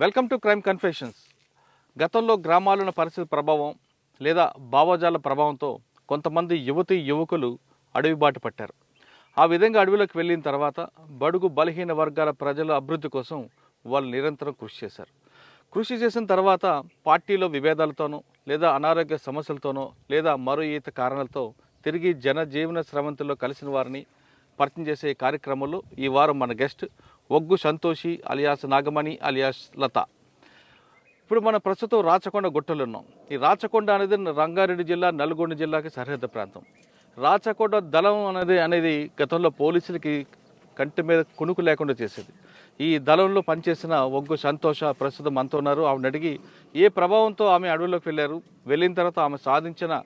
Welcome to crime confessions. గతంలో గ్రామాలున్న పరిస్థితి ప్రభావం లేదా భావజాల ప్రభావంతో కొంతమంది యువకులు అడవి బాట పట్టారు. ఆ విధంగా అడవిలోకి వెళ్ళిన తర్వాత బడుగు బలహీన వర్గాల ప్రజల అభివృద్ధి కోసం వాళ్ళు నిరంతరం కృషి చేశారు. కృషి చేసిన తర్వాత పార్టీలో విభేదాలతోనో లేదా అనారోగ్య సమస్యలతోనో లేదా మరో ఈత కారణాలతో తిరిగి జనజీవన స్రవంతిలో కలిసిన వారిని పరిచయం చేసే కార్యక్రమంలో ఈ వారం మన గెస్ట్ ఒగ్గు సంతోషి అలియాస్ నాగమణి అలియాస్ లత. ఇప్పుడు మన ప్రస్తుతం రాచకొండ గుట్టలో ఉన్నాం. ఈ రాచకొండ అనేది రంగారెడ్డి జిల్లా, నల్గొండ జిల్లాకి సరిహద్దు ప్రాంతం. రాచకొండ దళం అనేది గతంలో పోలీసులకి కంటి మీద కునుకు లేకుండా చేసేది. ఈ దళంలో పనిచేసిన ఒగ్గు సంతోష ప్రస్తుతం మనతో ఉన్నారు. ఆమెను అడిగి ఏ ప్రభావంతో ఆమె అడవిలోకి వెళ్ళిన తర్వాత ఆమె సాధించిన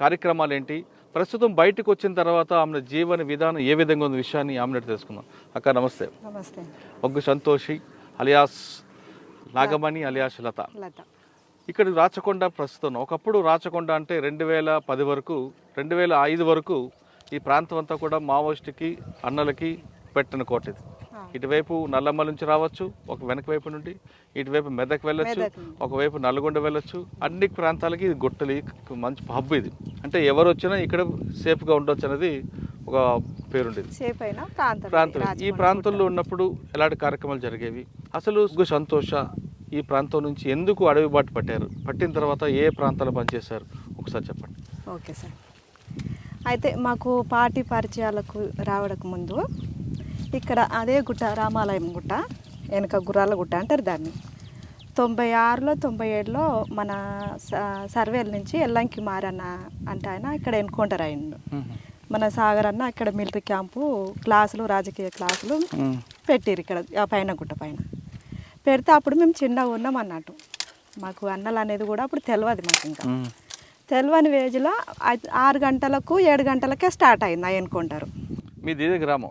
కార్యక్రమాలు ఏంటి, ప్రస్తుతం బయటకు వచ్చిన తర్వాత ఆమె జీవన విధానం ఏ విధంగా ఉన్న విషయాన్ని ఆమెను తెలుసుకుందాం. అక్క నమస్తే. నమస్తే. ఒగ్గు సంతోషి అలియాస్ నాగమణి అలియాస్ లత. ఇక్కడ రాచకొండ ప్రస్తుతం, ఒకప్పుడు రాచకొండ అంటే 2010 వరకు 2005 వరకు ఈ ప్రాంతం అంతా కూడా మావోయిస్టుకి అన్నలకి పెట్టిన కోట. ఇది ఇటువైపు నల్లమల నుంచి రావచ్చు, ఒక వెనక వైపు నుండి ఇటువైపు మెదక్ వెళ్ళొచ్చు, ఒకవైపు నల్గొండ వెళ్ళొచ్చు. అన్ని ప్రాంతాలకి ఇది గుట్టలు, మంచి హబ్. ఇది అంటే ఎవరు వచ్చినా ఇక్కడ సేఫ్గా ఉండొచ్చు అనేది ఒక పేరుండేది. ప్రాంతం ఈ ప్రాంతంలో ఉన్నప్పుడు ఎలాంటి కార్యక్రమాలు జరిగేవి, అసలు సంతోష ఈ ప్రాంతం నుంచి ఎందుకు అడవి బాట పట్టిన తర్వాత ఏ ప్రాంతాలు పనిచేశారు ఒకసారి చెప్పండి. Okay sir. అయితే మాకు పార్టీ పరిచయాలకు రావడానికి ముందు ఇక్కడ అదే గుట్ట, రామాలయం గుట్ట వెనక గుర్రాల గుట్ట అంటారు దాన్ని. 96లో 97లో మన సర్వేల నుంచి ఎల్లంకి మారన్న అంటే ఆయన ఇక్కడ ఎన్కౌంటర్ అయిండు. మన సాగర్ అన్న ఇక్కడ మిలిటరీ క్యాంపు క్లాసులు, రాజకీయ క్లాసులు పెట్టిరు ఇక్కడ ఆ పైన గుట్ట పైన పెడితే అప్పుడు మేము చిన్నగా ఉన్నాం అన్నట్టు. మాకు అన్నలు అనేది కూడా అప్పుడు తెలియదు. మాకు ఇంకా తెలియని వేజ్లో 6 గంటలకు 7 గంటలకే స్టార్ట్ అయింది ఆ ఎన్కౌంటర్. ఇదే గ్రామం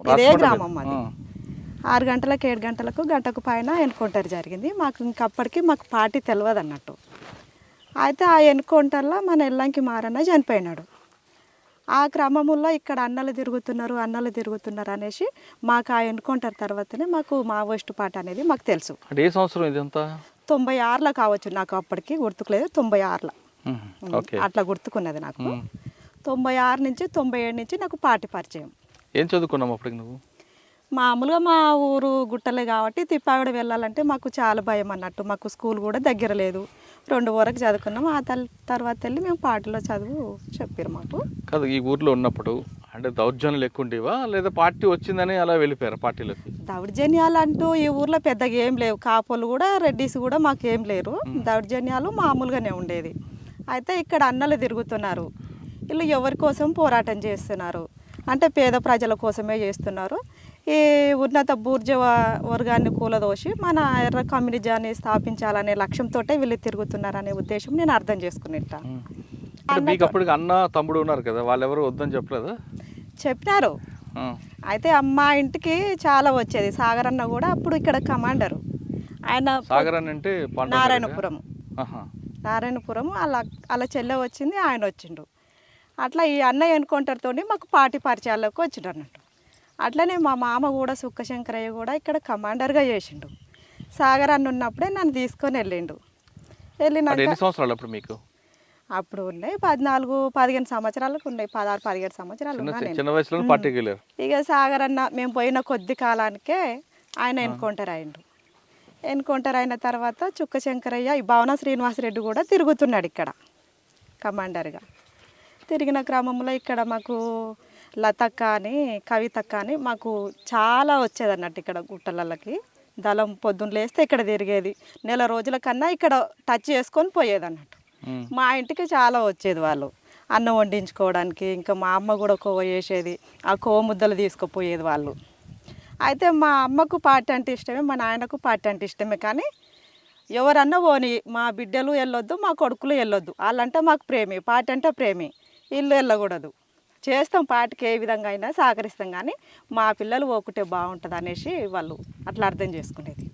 మాది. 6 గంటలకు 7 గంటలకు గంటకు పైన ఎన్కౌంటర్ జరిగింది. మాకు ఇంకప్పటికి మాకు పార్టీ తెలియదు అన్నట్టు. అయితే ఆ ఎన్కౌంటర్లో మన ఎల్లంకి మారన్న చనిపోయినాడు. ఆ క్రమంలో ఇక్కడ అన్నలు తిరుగుతున్నారు అనేసి మాకు ఆ ఎన్కౌంటర్ తర్వాతనే మాకు మావోయిస్టు పార్టీ అనేది మాకు తెలుసు. ఏ సంవత్సరం ఇదంతా? 96లో కావచ్చు, నాకు అప్పటికి గుర్తుకులేదు. 96లో అట్లా గుర్తుకున్నది నాకు. 96 నుంచి 97 నుంచి నాకు పార్టీ పరిచయం. ఏం చదువుకున్నావు అప్పటికి నువ్వు? మామూలుగా మా ఊరు గుట్టలే కాబట్టి తిప్పావిడ వెళ్ళాలంటే మాకు చాలా భయం అన్నట్టు. మాకు స్కూల్ కూడా దగ్గర లేదు. 2 వరకు చదువుకున్నాం. ఆ తర్వాత వెళ్ళి మేము పార్టీలో చదువు చెప్పారు మాకు. కాదు, ఈ ఊర్లో ఉన్నప్పుడు అంటే దౌర్జన్యాలు ఎక్కువ ఉండేవా లేదా పార్టీ వచ్చిందని అలా వెళ్ళిపోయారు పార్టీలోకి? దౌర్జన్యాలు అంటూ ఈ ఊర్లో పెద్దగా ఏం లేవు. కాపులు కూడా రెడ్డిస్ కూడా మాకు ఏం లేరు. దౌర్జన్యాలు మామూలుగానే ఉండేది. అయితే ఇక్కడ అన్నలు తిరుగుతున్నారు. వీళ్ళు ఎవరి కోసం పోరాటం చేస్తున్నారు అంటే పేద ప్రజల కోసమే చేస్తున్నారు. ఈ ఉన్నత బూర్జువా వర్గాన్ని కూలదోసి మన ఎర్ర కమ్యూనిజాన్ని స్థాపించాలనే లక్ష్యంతో వీళ్ళు తిరుగుతున్నారనే ఉద్దేశం నేను అర్థం చేసుకునేట. మీకు అప్పటికి అన్న తమ్ముడు ఉన్నారు కదా, వాళ్ళు ఎవరు వద్దని చెప్పలేదా? చెప్పినారు. అయితే అమ్మ ఇంటికి చాలా వచ్చేది. సాగర్ అన్న కూడా అప్పుడు ఇక్కడ కమాండరు. ఆయన సాగర్ అన్న అంటే నారాయణపురం అలా చెల్లె వచ్చింది, ఆయన వచ్చిండు. అట్లా ఈ అన్న ఎన్కౌంటర్తో మాకు పార్టీ పరిచయాలకు వచ్చిండు అన్నట్టు. అట్లనే మా మామ కూడా సుక్కశంకరయ్య కూడా ఇక్కడ కమాండర్గా చేసిండు. సాగర్ అన్న ఉన్నప్పుడే నన్ను తీసుకొని వెళ్ళిండు. వెళ్ళినాక మీకు అప్పుడు ఉన్నాయి 14-15 సంవత్సరాలకు ఉన్నాయి. 16-17 సంవత్సరాలు ఉన్నా. ఇక సాగర్ అన్న మేము పోయిన కొద్ది కాలానికే ఆయన ఎన్కౌంటర్ అయిండు. ఎన్కౌంటర్ అయిన తర్వాత చుక్కశంకరయ్య, ఈ భవన శ్రీనివాసరెడ్డి కూడా తిరుగుతున్నాడు ఇక్కడ కమాండర్గా. తిరిగిన క్రమంలో ఇక్కడ మాకు లతక్క అని, కవితక్క అని మాకు చాలా వచ్చేది అన్నట్టు. ఇక్కడ గుట్టలకి దళం పొద్దున్న లేస్తే ఇక్కడ తిరిగేది. నెల రోజుల కన్నా ఇక్కడ టచ్ చేసుకొని పోయేది అన్నట్టు. మా ఇంటికి చాలా వచ్చేది వాళ్ళు అన్నం వండించుకోవడానికి. ఇంకా మా అమ్మ కూడా కోవ చేసేది, ఆ కోవ ముద్దలు తీసుకుపోయేది వాళ్ళు. అయితే మా అమ్మకు పార్టీ అంటే ఇష్టమే, మా నాయనకు పార్టీ అంటే ఇష్టమే. కానీ ఎవరన్నా పోని మా బిడ్డలు వెళ్ళొద్దు, మా కొడుకులు వెళ్ళొద్దు. వాళ్ళంటే మాకు ప్రేమి, పార్టీ అంటే ప్రేమి. వీళ్ళు వెళ్ళకూడదు. చేస్తాం పార్టీకి ఏ విధంగా అయినా సహకరిస్తాం, కానీ మా పిల్లలు పోకుంటే బాగుంటుంది అనేసి వాళ్ళు అట్లా అర్థం చేసుకునేది.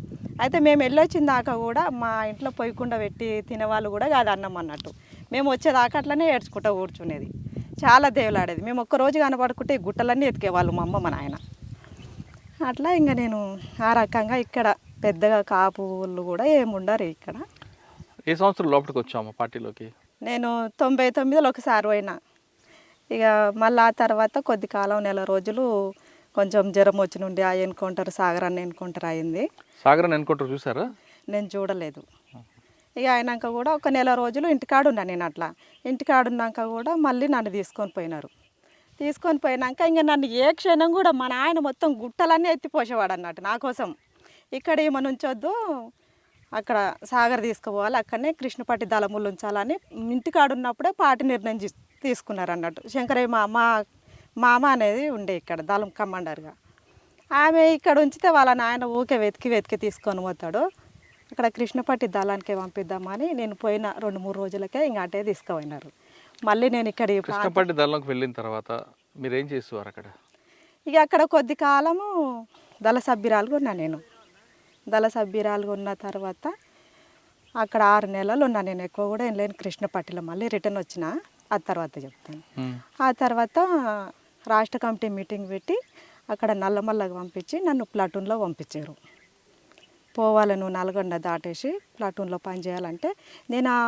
అయితే మేము వెళ్ళొచ్చిన దాకా కూడా మా ఇంట్లో పొయ్యకుండా పెట్టి తినేవాళ్ళు కూడా కాదు అన్నం అన్నట్టు. మేము వచ్చేదాకా అట్లనే ఏడ్చుకుంటూ కూర్చునేది. చాలా దేవులాడేది. మేము ఒక్కరోజు కనబడుకుంటే గుట్టలన్నీ ఎతికేవాళ్ళు మా అమ్మ మా నాయన. అట్లా ఇంకా నేను ఆ రకంగా ఇక్కడ పెద్దగా కాపులు కూడా ఏముండరు ఇక్కడ. ఏ సంవత్సరం లోపలికి వచ్చాము పార్టీలోకి? నేను 99లో ఒకసారి పోయినా. ఇక మళ్ళీ ఆ తర్వాత కొద్ది కాలం నెల రోజులు కొంచెం జ్వరం వచ్చి నుండి ఆ ఎన్కౌంటర్ సాగర్ అన్న ఎన్కౌంటర్ అయింది. సాగర్ ఎన్కౌంటర్ చూసారా? నేను చూడలేదు. ఇక అయినాక కూడా ఒక నెల రోజులు ఇంటికాడున్నా నేను. అట్లా ఇంటికాడున్నాక కూడా మళ్ళీ నన్ను తీసుకొని పోయినారు. తీసుకొని పోయినాక ఇంకా నన్ను ఏ క్షణం కూడా మా నాయన మొత్తం గుట్టలన్నీ ఎత్తిపోసేవాడు అన్నట్టు నా కోసం. ఇక్కడ ఏమని ఉంచొద్దు, అక్కడ సాగర్ తీసుకుపోవాలి, అక్కడనే కృష్ణపట్టి దళములు ఉంచాలని ఇంటికాడున్నప్పుడే పార్టీ నిర్ణయం తీసుకున్నారు అన్నట్టు. శంకరయ్య మామ అనేది ఉండే ఇక్కడ దళం కమాండర్గా. ఆమె ఇక్కడ ఉంచితే వాళ్ళ నాయన ఊకే వెతికి తీసుకొని పోతాడు. అక్కడ కృష్ణపట్టి దళానికి పంపిద్దామని నేను పోయిన 2-3 రోజులకే ఇంకా అటే తీసుకుపోయినారు. మళ్ళీ నేను ఇక్కడ కృష్ణపట్టి దళంకి వెళ్ళిన తర్వాత మీరు ఏం చేసేవారు అక్కడ? ఇక అక్కడ కొద్ది కాలము దళ సభ్యురాలుగా ఉన్నా నేను. దళ సభ్యురాలుగా ఉన్న తర్వాత అక్కడ 6 నెలలు ఉన్నా నేను. ఎక్కువ కూడా ఏం లేని కృష్ణపట్టిలో మళ్ళీ రిటర్న్ వచ్చిన. ఆ తర్వాత చెప్తాను. ఆ తర్వాత రాష్ట్ర కమిటీ మీటింగ్ పెట్టి అక్కడ నల్లమల్లగా పంపించి నన్ను ప్లాటూన్లో పంపించారు. పోవాలి నువ్వు నల్గొండ దాటేసి ప్లాటూన్లో పనిచేయాలంటే నేను ఆ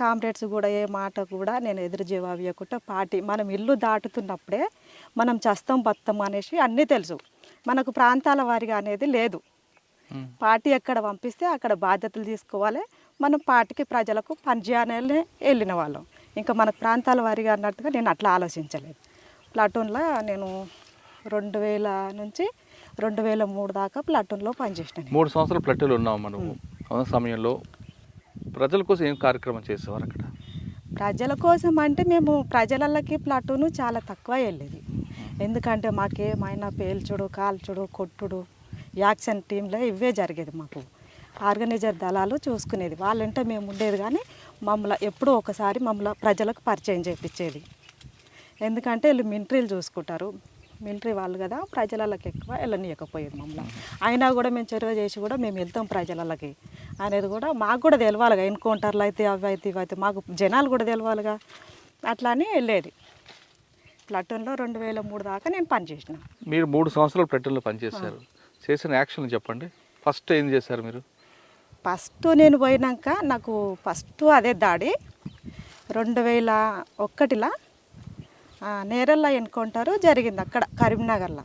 కామ్రేడ్స్ కూడా ఏ మాట కూడా నేను ఎదురు జవాబు ఇవ్వకుండా పార్టీ మనం ఇల్లు దాటుతున్నప్పుడే మనం చస్తాం బతాం అనేసి అన్నీ తెలుసు. మనకు ప్రాంతాల వారిగా అనేది లేదు. పార్టీ ఎక్కడ పంపిస్తే అక్కడ బాధ్యతలు తీసుకోవాలి. మనం పార్టీకి ప్రజలకు పనిచేయాలని వెళ్ళిన వాళ్ళం. ఇంకా మన ప్రాంతాల వారిగా అన్నట్టుగా నేను అట్లా ఆలోచించలేదు. ప్లాటూన్లో నేను 2000 నుంచి 2003 దాకా ప్లాటూన్లో పనిచేసినాను. 3 సంవత్సరాలు ప్లాటూన్లో ఉన్నాము మనము. ఆ సమయంలో ప్రజల కోసం ఏం కార్యక్రమం చేసేవారు అక్కడ? ప్రజల కోసం అంటే మేము ప్రజలకి ప్లాటూను చాలా తక్కువ వెళ్ళేది. ఎందుకంటే మాకేమైనా పేల్చుడు, కాల్చుడు, కొట్టుడు, యాక్షన్ టీంలో ఇవే జరిగేది. మాకు ఆర్గనైజర్ దళాలు చూసుకునేది. వాళ్ళంటే మేము ఉండేది కానీ మమ్మల్ని ఎప్పుడో ఒకసారి మమ్మల్ని ప్రజలకు పరిచయం చేయించేది. ఎందుకంటే వీళ్ళు మిలిటరీలు చూసుకుంటారు, మిలిటరీ వాళ్ళు కదా, ప్రజలకి ఎక్కువ వెళ్ళనీయకపోయేది మమ్మల్ని. అయినా కూడా మేము చొరవ చేసి కూడా మేము వెళ్తాం ప్రజలకి అనేది కూడా మాకు కూడా తెలవాలిగా. ఎన్కౌంటర్లు అయితే అవి అయితే ఇవి అయితే మాకు జనాలు కూడా తెలవాలిగా. అట్లా అని వెళ్ళేది. ప్లాటూన్లో 2003 దాకా నేను పనిచేసిన. మీరు 3 సంవత్సరాలు ప్లాటూన్లో పనిచేశారు. చేసిన యాక్షన్ చెప్పండి. ఫస్ట్ ఏం చేశారు మీరు? ఫస్ట్ నేను పోయినాక నాకు ఫస్ట్ అదే దాడి 2001లో నేరళ్ళ ఎన్కౌంటర్ జరిగింది అక్కడ కరీంనగర్లో.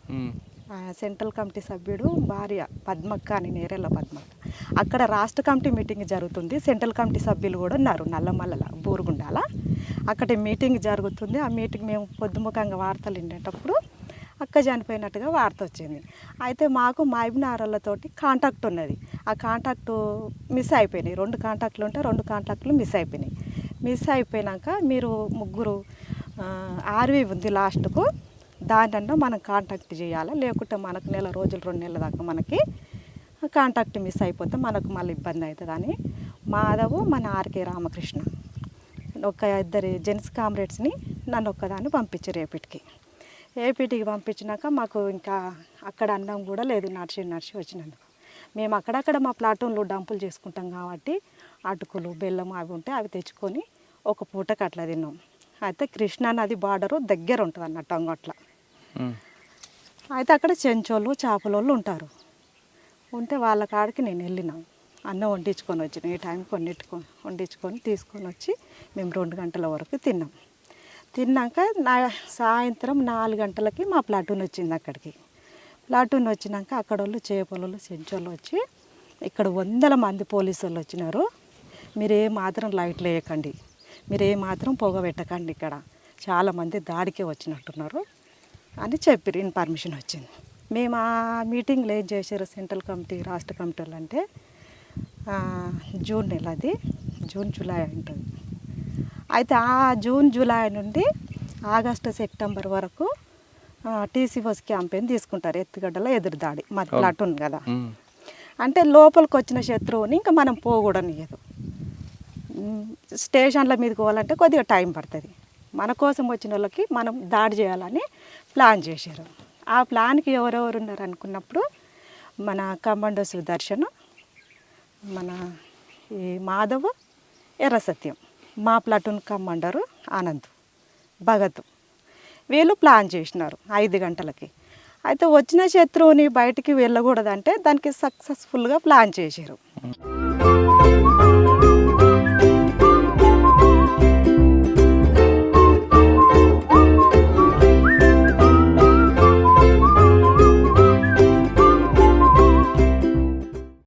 సెంట్రల్ కమిటీ సభ్యుడు భార్య పద్మక్క అని, నేరెళ్ళ పద్మక్క. అక్కడ రాష్ట్ర కమిటీ మీటింగ్ జరుగుతుంది. సెంట్రల్ కమిటీ సభ్యులు కూడా ఉన్నారు నల్లమల్ల బూరుగుండాల. అక్కడ మీటింగ్ జరుగుతుంది. ఆ మీటింగ్ మేము పొద్దుముఖంగా వార్తలు వినేటప్పుడు అక్క చనిపోయినట్టుగా వార్త వచ్చింది. అయితే మాకు మైబ్నారాలతోటి కాంటాక్ట్ ఉన్నది. ఆ కాంటాక్ట్ మిస్ అయిపోయినాయి. 2 కాంటాక్ట్లు ఉంటే 2 కాంటాక్ట్లు మిస్ అయిపోయినాయి. మిస్ అయిపోయినాక మీరు ముగ్గురు ఆర్వీ ఉంది లాస్ట్కు, దాంట్లో మనం కాంటాక్ట్ చేయాలి, లేకుంటే మనకు నెల రోజులు 2 నెలల దాకా మనకి కాంటాక్ట్ మిస్ అయిపోతే మనకు మళ్ళీ ఇబ్బంది అవుతుందని మాధవ్ మన ఆర్కే రామకృష్ణ ఒక 2 జెంట్స్ కామ్రేడ్స్ని నన్ను ఒక్కదాన్ని పంపించారు ఏపీటీకి పంపించినాక మాకు ఇంకా అక్కడ అన్నం కూడా లేదు. నడిచి వచ్చినందుకు మేము అక్కడక్కడ మా ప్లాటూన్లో డంపులు చేసుకుంటాం కాబట్టి అటుకులు బెల్లం అవి ఉంటే అవి తెచ్చుకొని ఒక పూటకి అట్లా తిన్నాం. అయితే కృష్ణా నది బార్డరు దగ్గర ఉంటుంది అన్నట్టు అంగట్ల. అయితే అక్కడ చెంచోళ్ళు చేపలోళ్ళు ఉంటారు. ఉంటే వాళ్ళ కాడికి నేను వెళ్ళినా, అన్నం వండించుకొని వచ్చిన. ఈ టైంకి వండించుకొని తీసుకొని వచ్చి మేము 2 గంటల వరకు తిన్నాం. తిన్నాక సాయంత్రం 4 గంటలకి మా ప్లాటూన్ వచ్చింది అక్కడికి. ప్లాటూన్ వచ్చినాక అక్కడ వాళ్ళు చేపలు చెంచోళ్ళు వచ్చి ఇక్కడ 100 మంది పోలీసు వాళ్ళు వచ్చినారు. మీరు ఏ మాత్రం లైట్లు వేయకండి, మీరు ఏ మాత్రం పొగ పెట్టకండి, ఇక్కడ చాలామంది దాడికే వచ్చినట్టున్నారు అని చెప్పి ఇన్ఫర్మేషన్ వచ్చింది. మేము ఆ మీటింగ్లో ఏం చేశారు సెంట్రల్ కమిటీ రాష్ట్ర కమిటీ వాళ్ళు అంటే జూన్ నెల, అది జూన్ జూలై ఉంటుంది. అయితే ఆ జూన్ జూలై నుండి ఆగస్టు సెప్టెంబర్ వరకు టీసీఓస్ క్యాంపెయిన్ తీసుకుంటారు. ఎత్తుగడ్డల ఎదురు దాడి మా ప్లాటూన్ కదా. అంటే లోపలికి వచ్చిన శత్రువుని ఇంకా మనం పోకూడనియదు. స్టేషన్ల మీదకి పోవాలంటే కొద్దిగా టైం పడుతుంది. మన కోసం వచ్చిన వాళ్ళకి మనం దాడి చేయాలని ప్లాన్ చేశారు. ఆ ప్లాన్కి ఎవరెవరు ఉన్నారు అనుకున్నప్పుడు మన కమాండో సుదర్శన్, మన ఈ మాధవ్, ఎర్ర సత్యం, మా ప్లాటూన్ కమాండరు ఆనంద్, భగత్, వీళ్ళు ప్లాన్ చేసినారు 5 గంటలకి. అయితే వచ్చిన శత్రువుని బయటికి వెళ్ళకూడదంటే దానికి సక్సెస్ఫుల్గా ప్లాన్ చేశారు.